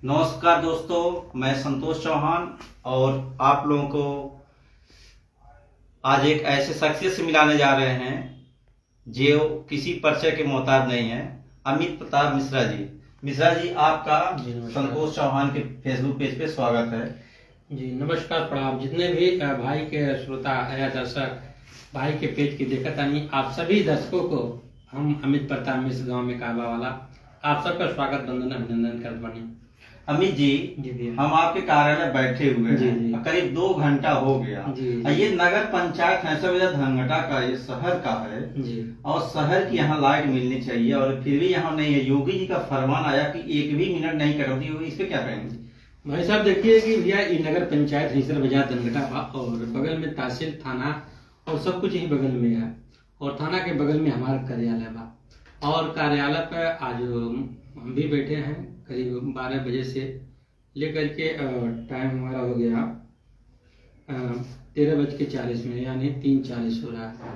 नमस्कार दोस्तों, मैं संतोष चौहान और आप लोगों को आज एक ऐसे शख्सियत से मिलाने जा रहे हैं जो किसी परिचय के मोहताज नहीं है। अमित प्रताप मिश्रा जी। मिश्रा जी, आपका संतोष चौहान के फेसबुक पेज पे स्वागत है। जी नमस्कार, प्रणाम। जितने भी भाई के श्रोता या दर्शक भाई के पेज की देखत आनी, आप सभी दर्शकों को हम अमित प्रताप मिश्र गांव में काबा वाला आप सबका स्वागत वंदन अभिनंदन करत बानी। अमित जी, हम आपके कार्यालय बैठे हुए हैं, करीब 2 घंटा हो गया। ये नगर पंचायत हैसरगंज धनघटा का ये शहर का है और शहर की यहाँ लाइट मिलनी चाहिए और फिर भी यहाँ नहीं है। योगी जी का फरमान आया कि 1 भी मिनट नहीं कटौती होगी, इस पे क्या कहेंगे? भाई साहब देखिए कि भैया ये नगर पंचायत हैसरगंज धनघटा और बगल में तहसील थाना और सब कुछ ही बगल में है और थाना के बगल में हमारा कार्यालय बा और कार्यालय पे आज हम भी बैठे हैं करीब 12 बजे से लेकर के टाइम हमारा हो गया 13:40 यानी 3:40 हो रहा है।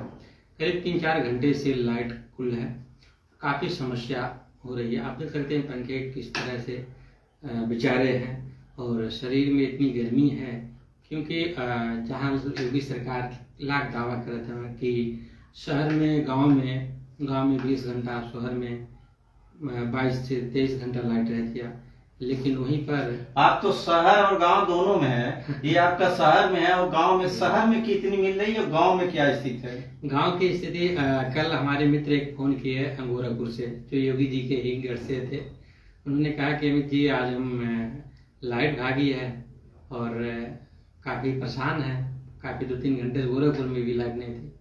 करीब 3-4 घंटे से लाइट कुल है, काफ़ी समस्या हो रही है। आप देख सकते हैं पंखे किस तरह से बेचारे हैं और शरीर में इतनी गर्मी है क्योंकि जहाँ योगी सरकार लाख दावा करते हैं कि शहर में गांव में 20 घंटा, शहर में 22 से 23 घंटा लाइट रहती है, लेकिन वहीं पर आप तो शहर और गांव दोनों में है। ये आपका शहर में है और गांव में, शहर में कितनी मिल रही है, गांव में क्या स्थिति है? गांव की स्थिति कल हमारे मित्र एक फोन किए गोरखपुर से, जो योगी जी के ही घर से थे। उन्होंने कहा कि अमित जी आज हम लाइट भागी है और काफ़ी परेशान है। काफ़ी 2-3 घंटे गोरखपुर में भी लाइट नहीं थी,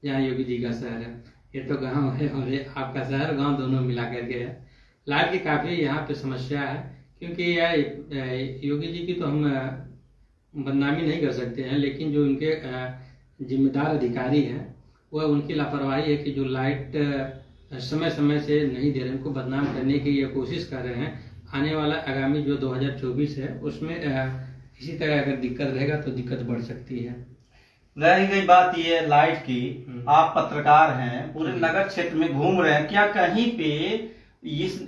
जहाँ योगी जी का शहर है। ये तो गांव है और ये आपका शहर गांव दोनों मिला करके है। लाइट की काफ़ी यहाँ पे समस्या है क्योंकि योगी जी की तो हम बदनामी नहीं कर सकते हैं, लेकिन जो उनके जिम्मेदार अधिकारी हैं वह उनकी लापरवाही है कि जो लाइट समय समय से नहीं दे रहे, उनको बदनाम करने की ये कोशिश कर रहे हैं। आने वाला आगामी जो 2024 है उसमें इसी तरह अगर दिक्कत रहेगा तो दिक्कत बढ़ सकती है। रह गई बात ये लाइट की, आप पत्रकार हैं, पूरे नगर क्षेत्र में घूम रहे हैं, क्या कहीं पे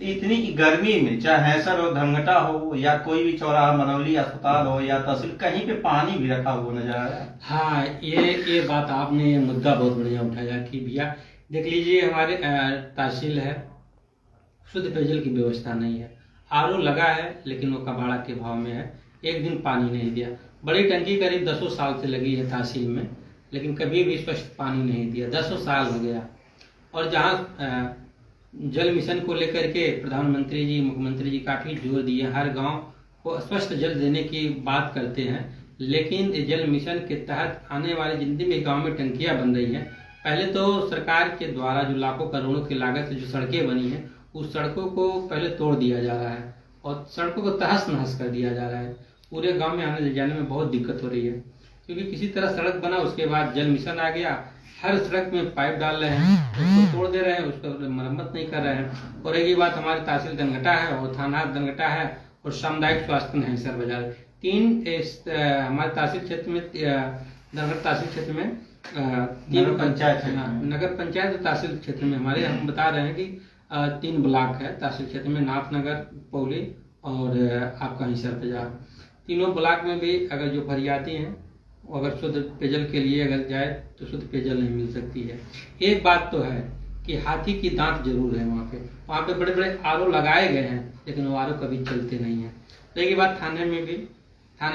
इतनी गर्मी में, चाहे हैसर हो, धनघटा हो या कोई भी चौराहा, मनौली अस्पताल हो या तहसील, कहीं पे पानी भी रखा हुआ नजर आ रहा है? हाँ, ये बात आपने मुद्दा बहुत बढ़िया उठाया कि भैया देख लीजिए हमारे तहसील है, शुद्ध पेयजल की व्यवस्था नहीं है। आरओ लगा है लेकिन वो कबाड़ा के भाव में है, एक दिन पानी नहीं दिया। बड़ी टंकी करीब 10 साल से लगी है तहसील में, लेकिन कभी भी स्पष्ट पानी नहीं दिया। 10 साल हो गया। और जहाँ जल मिशन को लेकर के प्रधानमंत्री जी, मुख्यमंत्री जी काफ़ी जोर दिए, हर गांव को स्पष्ट जल देने की बात करते हैं, लेकिन जल मिशन के तहत आने वाले जितने भी गाँव में टंकियाँ बन रही हैं, पहले तो सरकार के द्वारा जो लाखों करोड़ों की लागत से जो सड़कें बनी हैं, उस सड़कों को पहले तोड़ दिया जा रहा है और सड़कों को तहस नहस कर दिया जा रहा है। पूरे गांव में आने ले जाने में बहुत दिक्कत हो रही है क्योंकि किसी तरह सड़क बना, उसके बाद जल मिशन आ गया, हर सड़क में पाइप डाल रहे हैं, उसको तोड़ दे रहे हैं, उसको मरम्मत नहीं कर रहे हैं। और एक बात, हमारी तहसील धनघटा है और थाना धनघटा है और सामुदायिक स्वास्थ्य है हैसर बाजार, 3 हमारे तहसील क्षेत्र में, धनघटा तहसील क्षेत्र में 3 पंचायत है, नगर पंचायत और तहसील क्षेत्र में हमारे, हम बता रहे हैं कि 3 ब्लॉक है तहसील क्षेत्र में, नाथनगर, पौली और आपका हैसर बाजार। तीनों ब्लॉक में भी अगर जो फरियादी हैं अगर शुद्ध पेयजल के लिए अगर जाए तो शुद्ध पेयजल नहीं मिल सकती है। एक बात तो है कि हाथी की दांत जरूर है वहाँ पे बड़े बड़े आरओ लगाए गए हैं, लेकिन वो आरओ कभी चलते नहीं है। रही बात थाने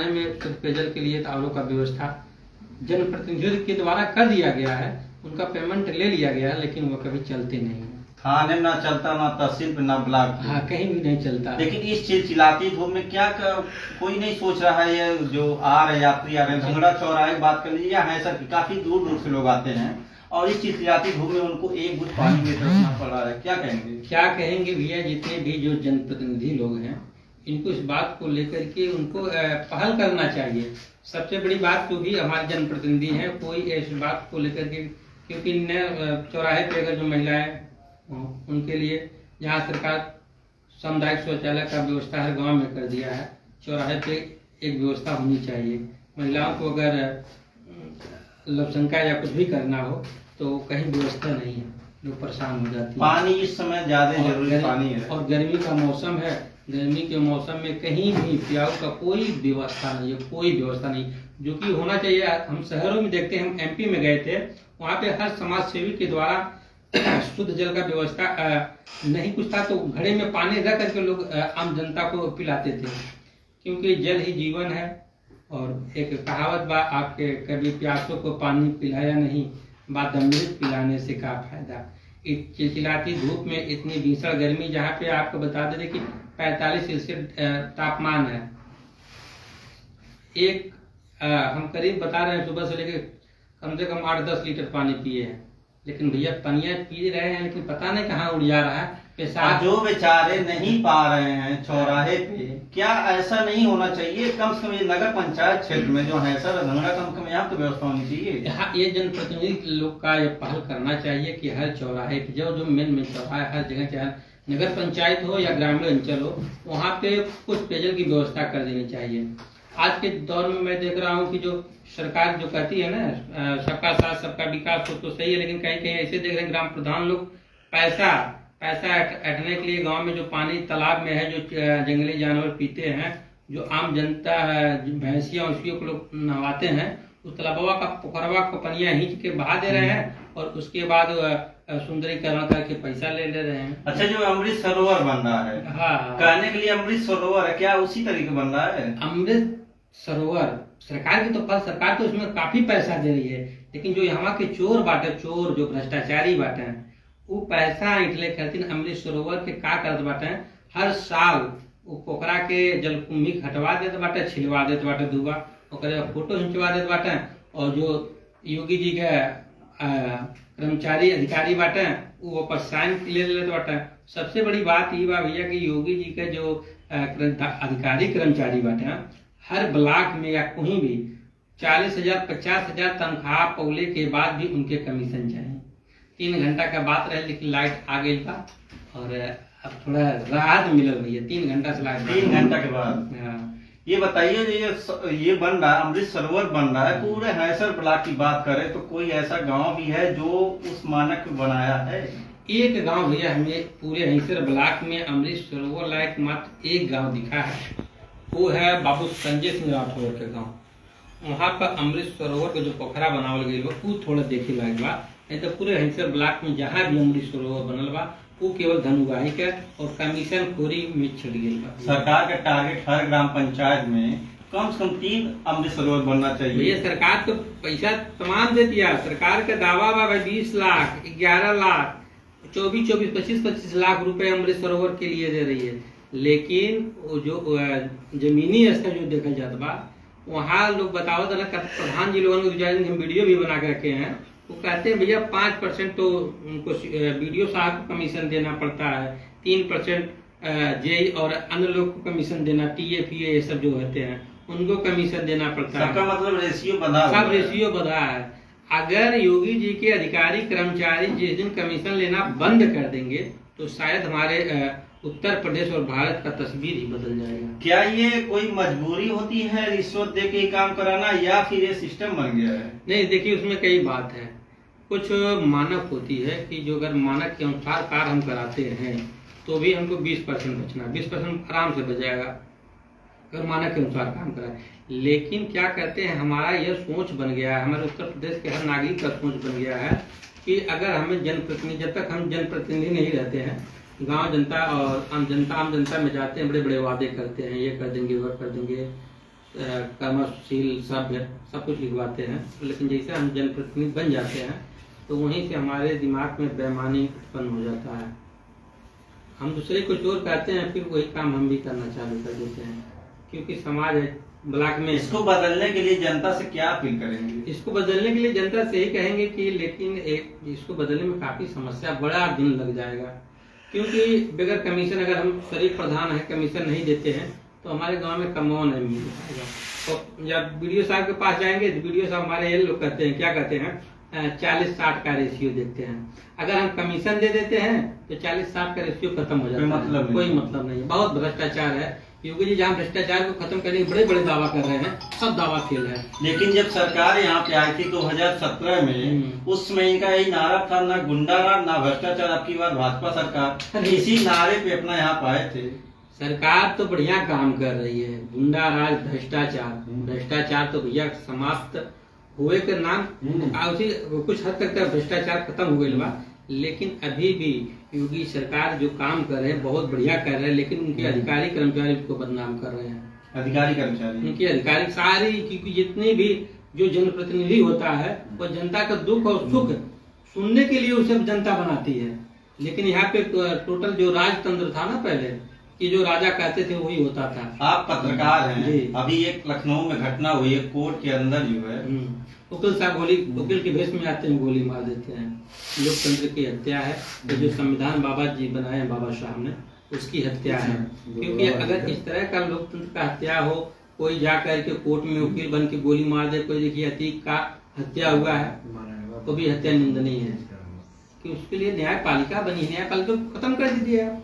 में शुद्ध पेयजल के लिए तो आरओ का व्यवस्था जनप्रतिनिधियों के द्वारा कर दिया गया है, उनका पेमेंट ले लिया गया है, लेकिन वो कभी चलते नहीं है। थाने में ना चलता, ना तहसील पे, ना ब्लॉक। हाँ, कहीं भी नहीं चलता। लेकिन इस चिलचिलाती धूप में क्या कोई नहीं सोच रहा है, ये जो आ रहे यात्री आ रहे हैं, धनघटा चौराहे की बात कर लीजिए या हैसर की, काफी दूर दूर से लोग आते हैं और इस चिलचिलाती धूप में उनको एक घूंट पानी में तरसना पड़ रहा है, क्या कहेंगे भैया? जितने भी जो जनप्रतिनिधि लोग हैं, इनको इस बात को लेकर के उनको पहल करना चाहिए। सबसे बड़ी बात तो भी हमारे जनप्रतिनिधि हैं, कोई इस बात को लेकर के, क्योंकि चौराहे पे अगर जो महिलाएं उनके लिए जहाँ सरकार सामुदायिक शौचालय का व्यवस्था हर गांव में कर दिया है, चौराहे पे एक व्यवस्था होनी चाहिए। महिलाओं को अगर लवशंका या कुछ भी करना हो तो कहीं व्यवस्था नहीं है। लोग परेशान हो जाते हैं। पानी इस समय ज्यादा और जरूरी पानी है। और गर्मी का मौसम है, गर्मी के मौसम में कहीं भी प्याऊ का कोई व्यवस्था नहीं है, कोई व्यवस्था नहीं जो कि होना चाहिए। हम शहरों में देखते हैं, हम एमपी में गए थे, वहाँ पे हर समाज सेवी के द्वारा शुद्ध जल का व्यवस्था नहीं कुछ था, तो घड़े में पानी रख करके लोग आम जनता को पिलाते थे, क्योंकि जल ही जीवन है। और एक कहावत बा, आपके कभी प्यासों को पानी पिलाया नहीं, बात अमृत पिलाने से क्या फायदा। चिलचिलाती धूप में इतनी भीषण गर्मी, जहाँ पे आपको बता दे कि 45 सेल्सियस तापमान है। हम करीब बता रहे हैं सुबह से लेकर कम से कम 8-10 लीटर पानी पिए हैं, लेकिन भैया पनिया पी रहे हैं, लेकिन पता नहीं कहाँ उड़ जा रहा है पेशाब। जो बेचारे नहीं पा रहे हैं चौराहे पे, क्या ऐसा नहीं होना चाहिए? कम से कम ये नगर पंचायत क्षेत्र में जो है सर गंगा, कम से कम यहाँ तो व्यवस्था होनी चाहिए। यहाँ ये जनप्रतिनिधि लोग का ये पहल करना चाहिए कि हर चौराहे पे जो मेन चौराहा है, हर जगह, चाहे नगर पंचायत हो या ग्रामीण अंचल हो, वहाँ पे कुछ पेयजल की व्यवस्था कर देनी चाहिए। आज के दौर में मैं देख रहा हूँ कि जो सरकार जो कहती है ना, सबका साथ सबका विकास हो, तो सही है, लेकिन कहीं कहीं ऐसे देख रहे हैं ग्राम प्रधान लोग पैसा ऐंठने के लिए गांव में जो पानी तालाब में है, जो जंगली जानवर पीते हैं, जो आम जनता भैंसिया उसियों को लोग नहवाते हैं, उस तालाबवा का पोखरवा को पनिया खींच के बहा दे रहे हैं और उसके बाद सुंदरीकरण करके पैसा ले रहे हैं। अच्छा, जो अमृत सरोवर बन रहा है, हाँ, कहने के लिए अमृत सरोवर है, क्या उसी तरीके बन रहा है? अमृत सरोवर सरकार की तो सरकार तो उसमें काफी पैसा दे रही है, लेकिन जो यहाँ के चोर बाटे, चोर जो भ्रष्टाचारी बाटे हैं, वो पैसा ऐठले खातिर अमृत सरोवर के का करत बाटे, हर साल वो पोखरा के जलकुंभी हटवा देते बाटे, छिलवा देते बाटे दुबा, ओकरे फोटो खिंचवा देते बाटे, और जो योगी जी के कर्मचारी अधिकारी बाटे वो पर साइन ले लेते बाटे। सबसे बड़ी बात ये बा भैया कि योगी जी के जो अधिकारी कर्मचारी बाटे, हर ब्लॉक में या कहीं भी 40,000 50,000 तनख्वाह पौले के बाद भी उनके कमीशन चाहिए। 3 घंटा का बात रहे, लेकिन लाइट आ गई था और अब थोड़ा राहत मिलल भैया, 3 घंटा से लाइट 3 घंटा के बाद। हाँ। ये बताइए, ये बन रहा है, अमृत सरोवर बन रहा है, पूरे हैसर ब्लॉक की बात करें तो कोई ऐसा गांव भी है जो उस मानक को बनाया है? एक गांव भैया हमें पूरे हैसर ब्लॉक में अमृत सरोवर लायक मात्र एक गांव दिखा है, वो है बाबू संजय सिंह राठौर के गांव। वहाँ पर अमृत सरोवर का जो पोखरा बनावल गई बा, वो थोड़ा देखे लायक बा, नहीं तो पूरे हैसर ब्लॉक में जहाँ भी अमृत सरोवर बनल बा वो केवल धन उगाही के और कमीशन खोरी में छिड़ गई बा। सरकार का टारगेट हर ग्राम पंचायत में कम से कम 3 अमृत सरोवर बनना चाहिए। भैया सरकार तो पैसा तमाम दे दिया, सरकार का दावा बा 20 लाख, 11 लाख, 24, 25 लाख रुपए अमृत सरोवर के लिए दे रही है, लेकिन वो जो जमीनी स्तर जो देखा जाता बा, वहाँ लोग बतावत ना, प्रधान जी लोगों को हम वीडियो भी बना के रखे हैं, वो कहते हैं भैया 5% तो उनको वीडियो साहब को कमीशन देना पड़ता है, 3% जेई और अन्य लोग को कमीशन देना, TFE ये सब जो होते हैं उनको कमीशन देना पड़ता है। सबका मतलब रेशियो बना, सब रेशियो बढ़ा है। अगर योगी जी के अधिकारी कर्मचारी जिस दिन कमीशन लेना बंद कर देंगे तो शायद हमारे उत्तर प्रदेश और भारत का तस्वीर ही बदल जाएगा। क्या ये कोई मजबूरी होती है रिश्वत दे के काम कराना, या फिर ये सिस्टम बन गया है? नहीं, देखिए उसमें कई बात है। कुछ मानक होती है कि जो अगर मानक के अनुसार कार्य हम कराते हैं तो भी हमको 20% बचना, 20% आराम से बच जाएगा अगर मानक के अनुसार काम कराए। लेकिन क्या कहते हैं, हमारा यह सोच बन गया है, हमारे उत्तर प्रदेश के हर नागरिक का सोच बन गया है कि अगर हमें जनप्रतिनिधि, जब तक हम जनप्रतिनिधि नहीं रहते हैं, गांव जनता और आम जनता में जाते हैं, बड़े बड़े वादे करते हैं, ये कर देंगे वो कर देंगे, कर्मशील सभ्य सब कुछ लिखवाते हैं, लेकिन जैसे हम जनप्रतिनिधि बन जाते हैं तो वहीं से हमारे दिमाग में बेईमानी उत्पन्न हो जाता है। हम दूसरे को चोर कहते हैं, फिर वही काम हम भी करना चालू कर देते हैं, क्योंकि समाज है ब्लॉक में। इसको बदलने के लिए जनता से क्या अपील करेंगे? इसको बदलने के लिए जनता से यही कहेंगे कि लेकिन इसको बदलने में काफी समस्या, बड़ा दिन लग जाएगा, क्योंकि बगैर कमीशन अगर हम शरीफ प्रधान है कमीशन नहीं देते हैं तो हमारे गांव में कमाओ नहीं मिल पाएगा। तो जब BDO साहब के पास जाएंगे तो BDO साहब हमारे ये लोग कहते हैं, क्या कहते हैं, 40-60 का रेशियो देखते हैं। अगर हम कमीशन दे देते हैं तो 40-60 का रेशियो खत्म हो जाता है, कोई मतलब नहीं है। बहुत भ्रष्टाचार है योगी जी, जहाँ भ्रष्टाचार को खत्म करने के बड़े बड़े दावा कर रहे हैं, सब दावा फेल है। लेकिन जब सरकार यहाँ पे आई थी 2017 में, उस समय इनका यही नारा था, ना गुंडा राज ना भ्रष्टाचार। अब की बार भाजपा सरकार इसी नारे पे अपना यहाँ पाए थे। सरकार तो बढ़िया काम कर रही है, गुंडा राज भ्रष्टाचार तो भैया समाप्त हुए के नाम उसी कुछ हद तक भ्रष्टाचार खत्म हो गई बा। लेकिन अभी भी योगी सरकार जो काम कर रहे हैं बहुत बढ़िया कर रहे हैं, लेकिन उनके अधिकारी कर्मचारी उसको बदनाम कर रहे हैं। अधिकारी कर्मचारी उनके अधिकारी सारी, क्योंकि जितने भी जो जनप्रतिनिधि होता है वो जनता का दुख और सुख सुनने के लिए उसे जनता बनाती है। लेकिन यहाँ पे टोटल जो राजतंत्र था ना पहले, कि जो राजा कहते थे वही होता था। आप पत्रकार हैं, अभी एक लखनऊ में घटना हुई है, कोर्ट के अंदर जो है वकील साहब वकील के भेष में आते हैं, गोली मार देते हैं। लोकतंत्र की हत्या है, तो जो संविधान बाबा जी बनाए हैं बाबा साहब ने, उसकी हत्या है। क्योंकि अगर इस तरह का लोकतंत्र का हत्या हो, कोई जा करके कोर्ट में वकील बन के गोली मार दे, कोई देखिए अतीक का हत्या हुआ है तो भी हत्या निंदनीय है, कि उसके लिए न्यायपालिका बनी है, न्यायपालिका को खत्म कर दीजिए आप।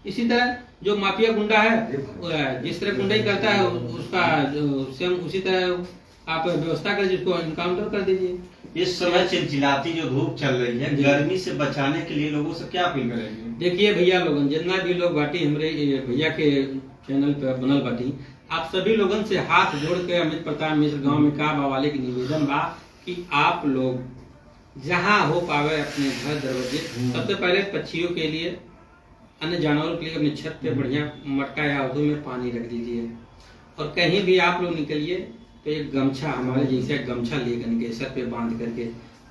इसी तरह जो माफिया गुंडा है, जिस तरह गुंडाई करता है उसका सेम उसी तरह आप व्यवस्था कर, जिसको इनकाउंटर कर दीजिए। इस समय चिलचिलाती जो धूप चल रही है, गर्मी से बचाने के लिए लोगों से क्या अपील करेंगे? देखिए भैया लोगन, जितना भी लोग बाटी हमारे भैया के चैनल पे बनल बाटी, आप सभी लोगन से हाथ जोड़ के अमित प्रताप मिश्र गांव में का बावाले की निवेदन बा कि आप लोग जहां हो पावे अपने घर दरवाजे, सबसे पहले पक्षियों के लिए, अन्य जानवरों के लिए अपने छत पे बढ़िया मटका या अवधि में पानी रख दीजिए। और कहीं भी आप लोग निकलिए तो एक गमछा, हमारे जैसे गमछा लेकर निकले सर पे बांध करके।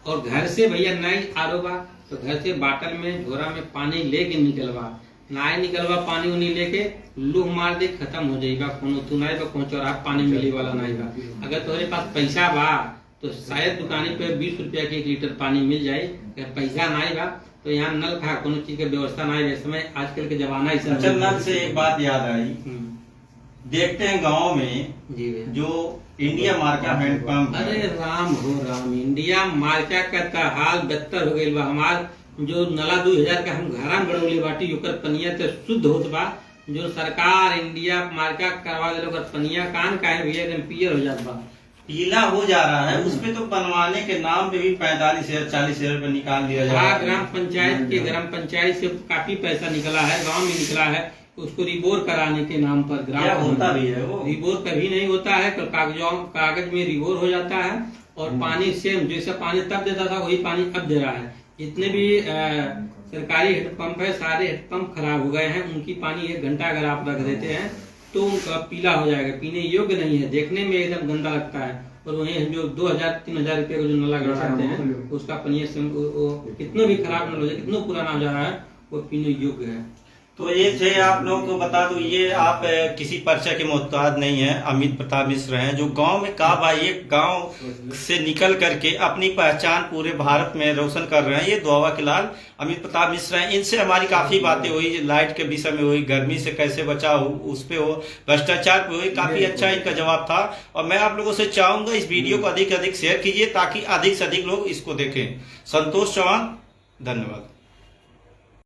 और घर से भैया नहीं आरोबा तो घर से बाटल में झोरा में पानी लेके निकलवा, नाय निकलवा पानी उन्हीं लेके लूह मार दे, खत्म हो जाएगा। कोनो तू नाई बा पहुंचो रहा पानी मिले वाला नहीं बा। अगर तुम्हारे पास पैसा बा तो शायद दुकानी पे 20 रुपया के 1 लीटर पानी मिल जाए। अगर पैसा नहीं बा तो यहाँ नल खा कोनो चीज की व्यवस्था नहीं है। समय आजकल के जमाना ही सब। नल से एक बात याद आई, देखते हैं गांव में जी जो इंडिया मार्का हैंडपंप, अरे राम हो राम, इंडिया मार्का का हाल बदतर हो गई बा। हमार जो नला 2000 का हम घरा में बड़ौले बाटी, ओकर पनिया तो शुद्ध होत बा। जो सरकार इंडिया मार्का करवा दे, ओकर पनिया कान काहे भैया एकदम पियर हो जात बा, पीला हो जा रहा है। उसपे तो बनवाने के नाम पे भी 45,000-40,000 रुपए निकाल दिया जा रहा है। ग्राम पंचायत से काफी पैसा निकला है, गांव में निकला है, उसको रिबोर कराने के नाम पर ग्राम होता भी है वो रिबोर कभी नहीं होता है। कागज में रिबोर हो जाता है और पानी सेम जैसा पानी तब देता था वही पानी अब दे रहा है। जितने भी सरकारी हेडपंप है सारे हेडपंप खराब हो गए हैं। उनकी पानी 1 घंटा अगर आप रख देते हैं तो उनका पीला हो जाएगा, पीने योग्य नहीं है, देखने में एकदम गंदा लगता है। और वहीं जो 2,000-3,000 रुपए का जो नला गड़ाते हैं उसका पनिया से कितना भी खराब नल हो जाए, कितना पुराना हो जा रहा है, वो पीने योग्य है। तो ये थे, आप लोगों को बता दूं, ये आप किसी पर्चा के मोहताज नहीं है, अमित प्रताप मिश्र हैं, जो गांव में का भाई एक गांव से निकल करके अपनी पहचान पूरे भारत में रोशन कर रहे हैं। ये दुआवा के लाल अमित प्रताप मिश्र हैं। इनसे हमारी काफी बातें हुई, लाइट के विषय में हुई, गर्मी से कैसे बचाव उस पे हो, भ्रष्टाचार पे हुई, काफी अच्छा इनका जवाब था। और मैं आप लोगों से चाहूंगा इस वीडियो को अधिक से अधिक शेयर कीजिए ताकि अधिक से अधिक लोग इसको देखें। संतोष चौहान, धन्यवाद।